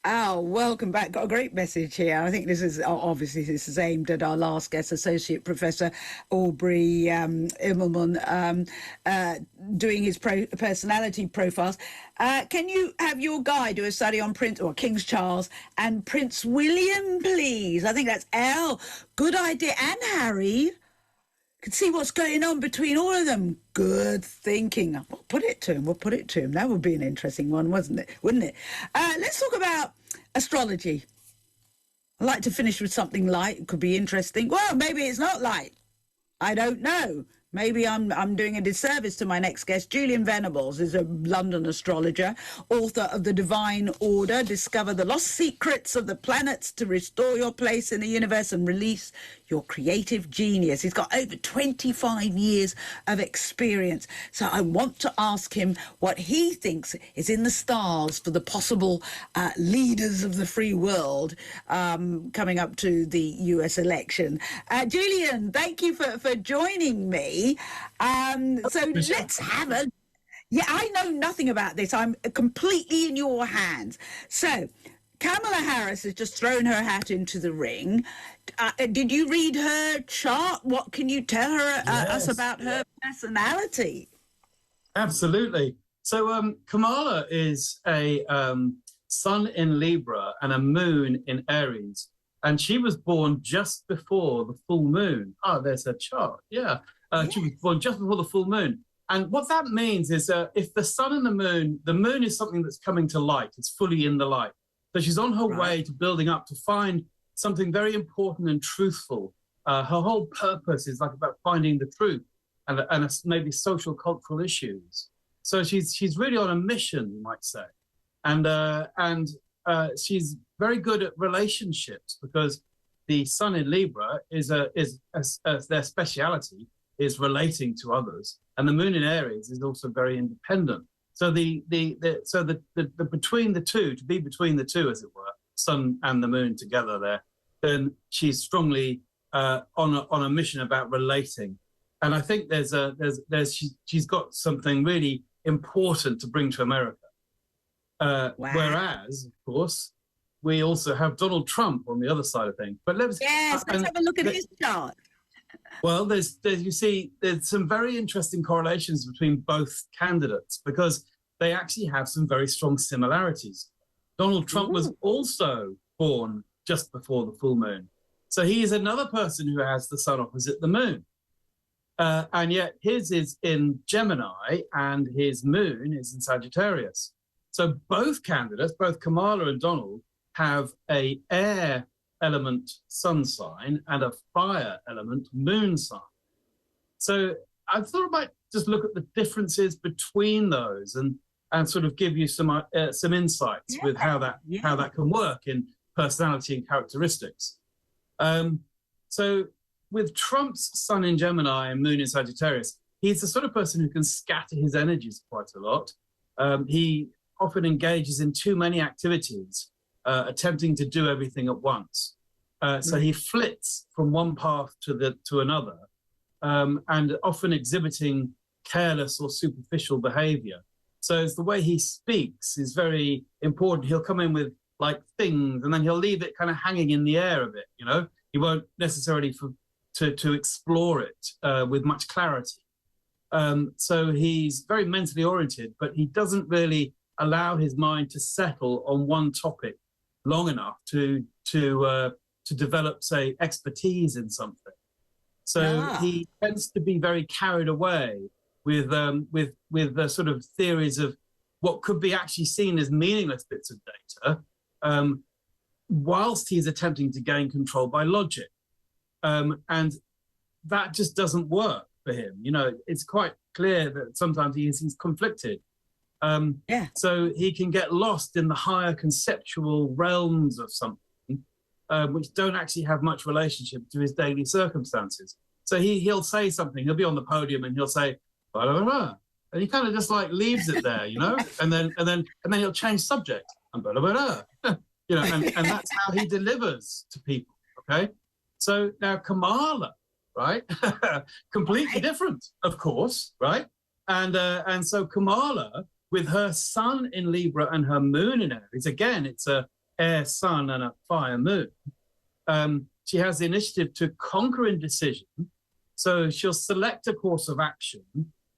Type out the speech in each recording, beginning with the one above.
Oh, welcome back. Got a great message here. I think this is obviously this is aimed at our last guest, Associate Professor Aubrey Immelman, doing his personality profiles. Can you have your guy do a study on King Charles and Prince William, please? I think that's L. Good idea. And Harry. Can see what's going on between all of them. Good thinking. We'll put it to him. That would be an interesting one, wouldn't it? Let's talk about astrology. I'd like to finish with something light. It could be interesting. Well, maybe it's not light. I don't know. Maybe I'm doing a disservice to my next guest. Julian Venables is a London astrologer, author of The Divine Order, Discover the Lost Secrets of the Planets to Restore Your Place in the Universe and Release Your Creative Genius. He's got over 25 years of experience. So I want to ask him what he thinks is in the stars for the possible leaders of the free world coming up to the US election. Julian, thank you for joining me. So let's have a... Yeah, I know nothing about this. I'm completely in your hands. So Kamala Harris has just thrown her hat into the ring. Did you read her chart? What can you tell us about her personality? Absolutely. So Kamala is a sun in Libra and a moon in Aries. And she was born just before the full moon. Oh, there's her chart. Yeah. She was born just before the full moon. And what that means is if the sun and the moon is something that's coming to light. It's fully in the light. So she's on her way to building up to find something very important and truthful. Her whole purpose is like about finding the truth and maybe social, cultural issues. So she's really on a mission, you might say. And she's very good at relationships because the sun in Libra is their speciality is relating to others, and the moon in Aries is also very independent. So the between the two, to be between the two, as it were, sun and the moon together there, then she's strongly on a mission about relating. And I think she's got something really important to bring to America. Whereas, of course, we also have Donald Trump on the other side of things. But let's have a look at his chart. Well, there's some very interesting correlations between both candidates because they actually have some very strong similarities. Donald Trump was also born just before the full moon. So he is another person who has the sun opposite the moon. And yet his is in Gemini and his moon is in Sagittarius. So both candidates, both Kamala and Donald, have a air element sun sign and a fire element moon sign. So I thought I might just look at the differences between those and sort of give you some insights with how that can work in personality and characteristics. So with Trump's sun in Gemini and moon in Sagittarius, he's the sort of person who can scatter his energies quite a lot. He often engages in too many activities, attempting to do everything at once. So he flits from one path to another, and often exhibiting careless or superficial behavior. So it's the way he speaks is very important. He'll come in with like things, and then he'll leave it kind of hanging in the air a bit. You know, he won't necessarily to explore it with much clarity. So he's very mentally oriented, but he doesn't really allow his mind to settle on one topic long enough to develop, say, expertise in something. So he tends to be very carried away with the sort of theories of what could be actually seen as meaningless bits of data, whilst he's attempting to gain control by logic. And that just doesn't work for him. You know, it's quite clear that sometimes he's conflicted. So he can get lost in the higher conceptual realms of something, which don't actually have much relationship to his daily circumstances. So he'll say something, he'll be on the podium and he'll say, blah, blah, blah. And he kind of just like leaves it there, you know, and then he'll change subject and blah, blah, blah. You know, and that's how he delivers to people. Okay. So now Kamala, right? Completely different, of course, right? And so Kamala, with her sun in Libra and her moon in Aries, again, it's a air sun and a fire moon, she has the initiative to conquer indecision. So she'll select a course of action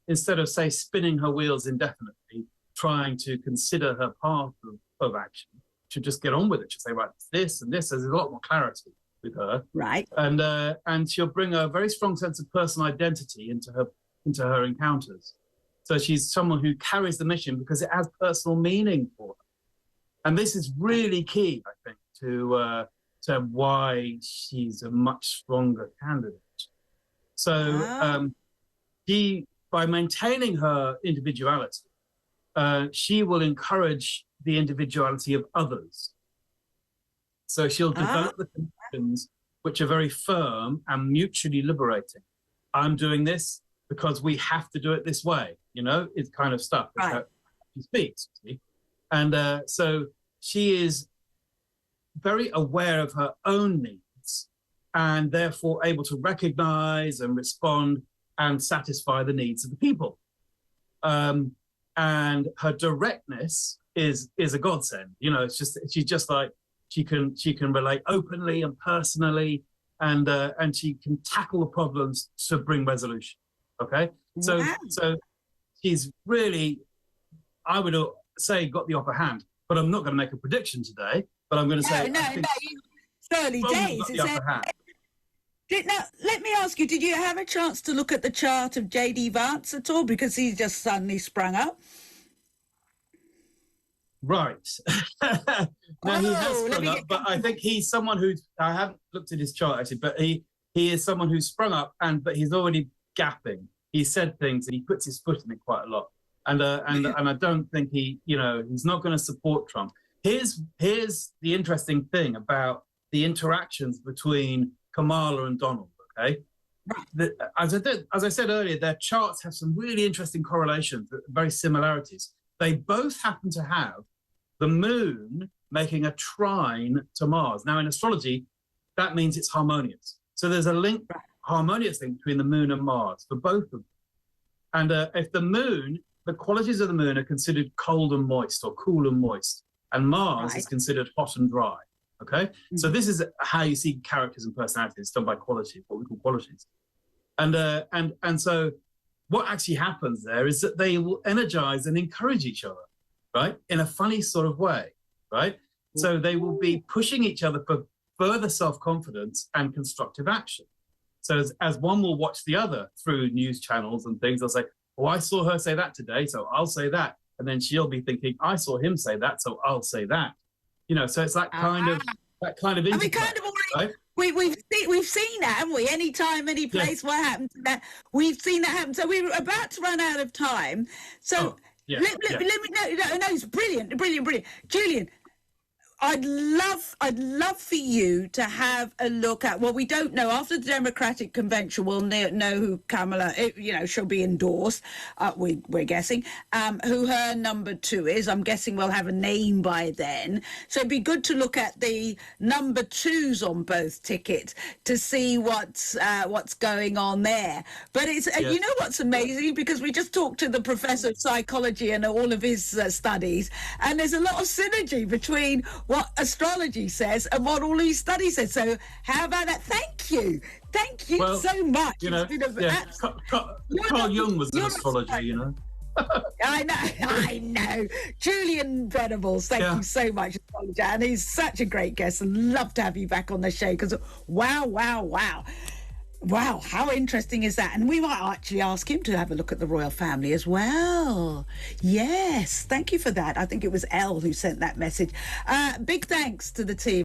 instead of, say, spinning her wheels indefinitely, trying to consider her path of action. She'll just get on with it. She'll say, right, this and this. There's a lot more clarity with her. Right. And she'll bring a very strong sense of personal identity into her encounters. So she's someone who carries the mission because it has personal meaning for her. And this is really key, I think, to why she's a much stronger candidate. So by maintaining her individuality, she will encourage the individuality of others. So she'll develop the connections which are very firm and mutually liberating. I'm doing this because we have to do it this way, it's kind of stuff. That's how she speaks. See? And so she is very aware of her own needs and therefore able to recognize and respond and satisfy the needs of the people. And her directness is a godsend. It's just, she's just like, she can relate openly and personally, and she can tackle the problems to bring resolution. Okay. So she's really, I would say, got the upper hand, but I'm not going to make a prediction today, but I'm going to say, it's early days. Got the upper hand. Now, let me ask you, did you have a chance to look at the chart of J.D. Vance at all? Because he's just suddenly sprung up. Right. Now, he has sprung up, but I think he's someone who, I haven't looked at his chart actually, but he is someone who's sprung up, but he's already gapping. He said things and he puts his foot in it quite a lot. And I don't think he's not going to support Trump. Here's the interesting thing about the interactions between Kamala and Donald, okay? As I said earlier, their charts have some really interesting correlations, very similarities. They both happen to have the moon making a trine to Mars. Now, in astrology, that means it's harmonious. So there's a harmonious link between the moon and Mars for both of them. And if the qualities of the moon are considered cold and moist or cool and moist, and Mars is considered hot and dry. Okay, so this is how you see characters and personalities done by quality, what we call qualities, and so what actually happens there is that they will energize and encourage each other, right, in a funny sort of way, right? So they will be pushing each other for further self-confidence and constructive action. So as one will watch the other through news channels and things, they'll say, "Oh, I saw her say that today, so I'll say that," and then she'll be thinking, "I saw him say that, so I'll say that." So it's that kind of interplay, and we kind of already, right? We've seen that, haven't we? Any time, any place, what happened to that? We've seen that happen. So we're about to run out of time. So let me know. No, it's brilliant. Julian, I'd love for you to have a look at, well, we don't know, after the Democratic convention, we'll know who Kamala, she'll be endorsed, we're guessing, who her number 2 is. I'm guessing we'll have a name by then. So it'd be good to look at the number 2s on both tickets to see what's going on there. But it's, you know what's amazing, because we just talked to the professor of psychology and all of his studies, and there's a lot of synergy between what astrology says and what all these studies says. So how about that? Thank you so much. Carl Jung was an astrologer, I know. Julian Venables, thank you so much, astrologer, and he's such a great guest, and love to have you back on the show, because wow, how interesting is that? And we might actually ask him to have a look at the royal family as well. Yes, thank you for that. I think it was Elle who sent that message. Big thanks to the team.